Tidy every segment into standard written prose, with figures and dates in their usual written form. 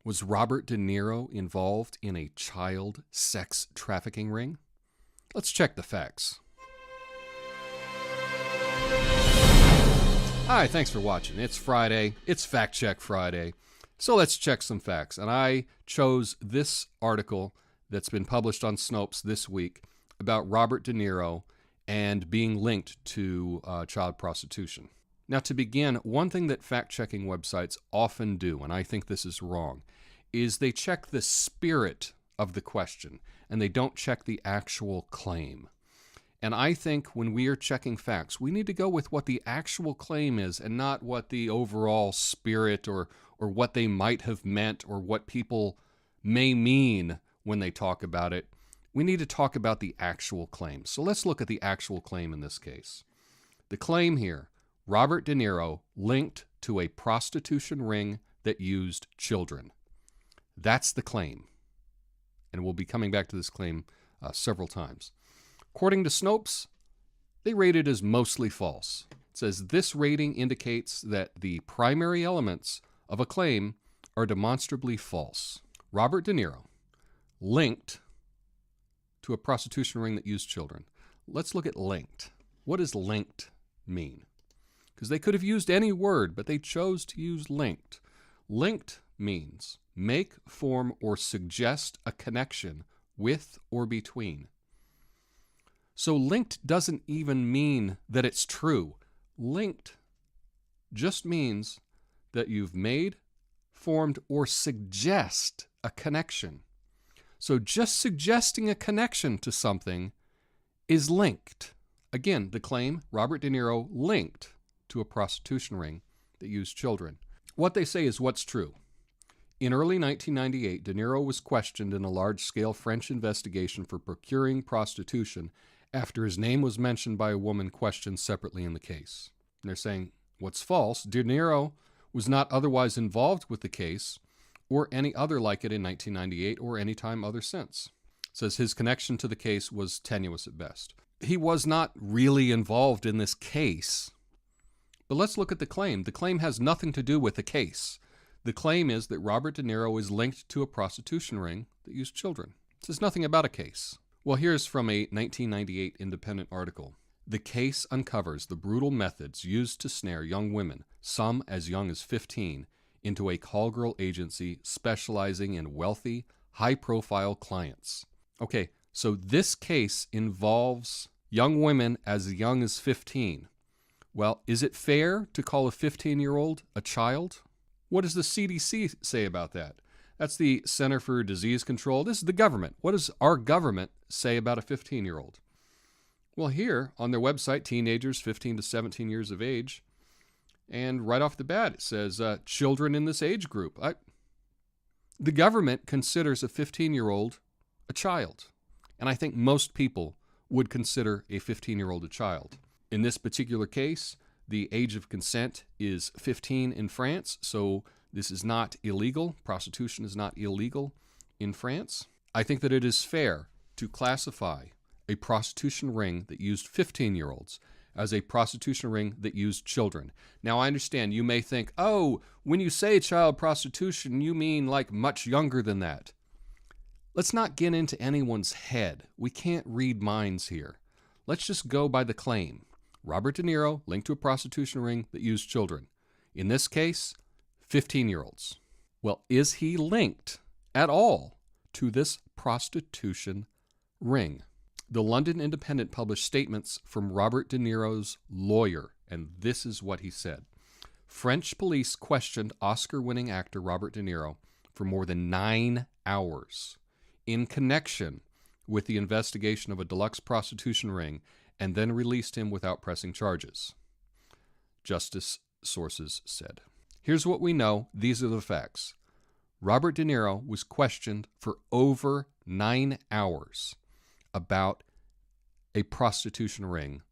Was Robert De Niro involved in a child sex trafficking ring? Let's check the facts. Hi, thanks for watching. It's Friday. It's Fact Check Friday. So let's check some facts. And I chose this article that's been published on Snopes this week about Robert De Niro and being linked to child prostitution. Now, to begin, one thing that fact-checking websites often do, and I think this is wrong, is they check the spirit of the question, and they don't check the actual claim. And I think when we are checking facts, we need to go with what the actual claim is and not what the overall spirit or what they might have meant or what people may mean when they talk about it. We need to talk about the actual claim. So let's look at the actual claim in this case. The claim here, Robert De Niro linked to a prostitution ring that used children. That's the claim. And we'll be coming back to this claim several times. According to Snopes, they rate it as mostly false. It says this rating indicates that the primary elements of a claim are demonstrably false. Robert De Niro linked to a prostitution ring that used children. Let's look at linked. What does linked mean? Because they could have used any word, but they chose to use linked. Linked means make, form, or suggest a connection with or between. So linked doesn't even mean that it's true. Linked just means that you've made, formed, or suggest a connection. So just suggesting a connection to something is linked. Again, the claim, Robert De Niro linked to a prostitution ring that used children. What they say is what's true. In early 1998, De Niro was questioned in a large-scale French investigation for procuring prostitution after his name was mentioned by a woman questioned separately in the case. And they're saying, what's false? De Niro was not otherwise involved with the case or any other like it in 1998 or any time other since. It says his connection to the case was tenuous at best. He was not really involved in this case. But let's look at the claim. The claim has nothing to do with the case. The claim is that Robert De Niro is linked to a prostitution ring that used children. It says nothing about a case. Well, here's from a 1998 Independent article. The case uncovers the brutal methods used to snare young women, some as young as 15, into a call girl agency specializing in wealthy, high-profile clients. Okay, so this case involves young women as young as 15. Well, is it fair to call a 15-year-old a child? What does the CDC say about that? That's the Center for Disease Control. This is the government. What does our government say about a 15-year-old? Well, here on their website, teenagers 15 to 17 years of age, and right off the bat it says children in this age group. The government considers a 15-year-old a child, and I think most people would consider a 15-year-old a child. In this particular case, the age of consent is 15 in France, so this is not illegal. Prostitution is not illegal in France. I think that it is fair to classify a prostitution ring that used 15-year-olds as a prostitution ring that used children. Now, I understand you may think, oh, when you say child prostitution, you mean like much younger than that. Let's not get into anyone's head. We can't read minds here. Let's just go by the claim. Robert De Niro linked to a prostitution ring that used children. In this case, 15-year-olds. Well, is he linked at all to this prostitution ring? The London Independent published statements from Robert De Niro's lawyer, and this is what he said. French police questioned Oscar-winning actor Robert De Niro for more than 9 hours in connection with the investigation of a deluxe prostitution ring and then released him without pressing charges, Justice sources said. Here's what we know. These are the facts. Robert De Niro was questioned for over 9 hours about a prostitution ring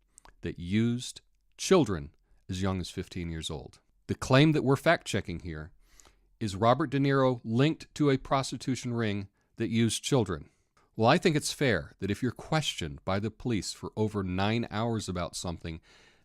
that used children as young as 15 years old. The claim that we're fact-checking here is Robert De Niro linked to a prostitution ring that used children. Well, I think it's fair that if you're questioned by the police for over 9 hours about something,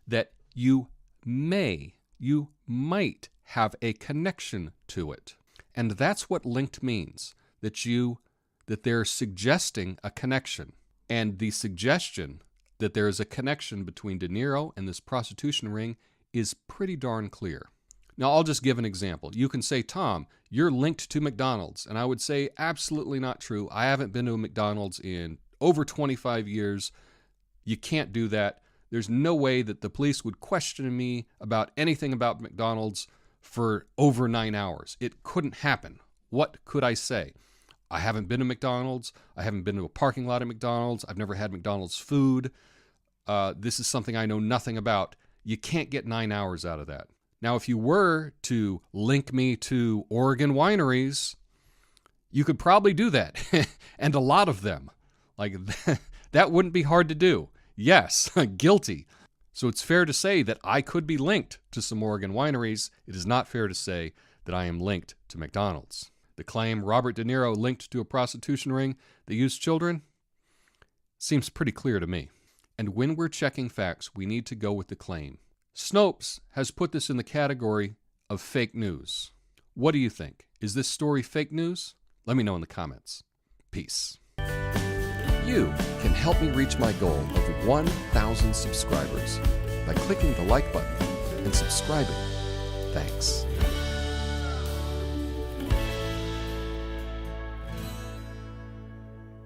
that you might have a connection to it. And that's what linked means, that they're suggesting a connection. And the suggestion that there is a connection between De Niro and this prostitution ring is pretty darn clear. Now, I'll just give an example. You can say, Tom, you're linked to McDonald's. And I would say, absolutely not true. I haven't been to a McDonald's in over 25 years. You can't do that. There's no way that the police would question me about anything about McDonald's for over 9 hours. It couldn't happen. What could I say? I haven't been to McDonald's. I haven't been to a parking lot at McDonald's. I've never had McDonald's food. This is something I know nothing about. You can't get 9 hours out of that. Now, if you were to link me to Oregon wineries, you could probably do that, and a lot of them. Like, that wouldn't be hard to do. Yes, guilty. So it's fair to say that I could be linked to some Oregon wineries. It is not fair to say that I am linked to McDonald's. The claim Robert De Niro linked to a prostitution ring that used children seems pretty clear to me. And when we're checking facts, we need to go with the claim. Snopes has put this in the category of fake news. What do you think? Is this story fake news? Let me know in the comments. Peace. You can help me reach my goal of 1,000 subscribers by clicking the like button and subscribing. Thanks.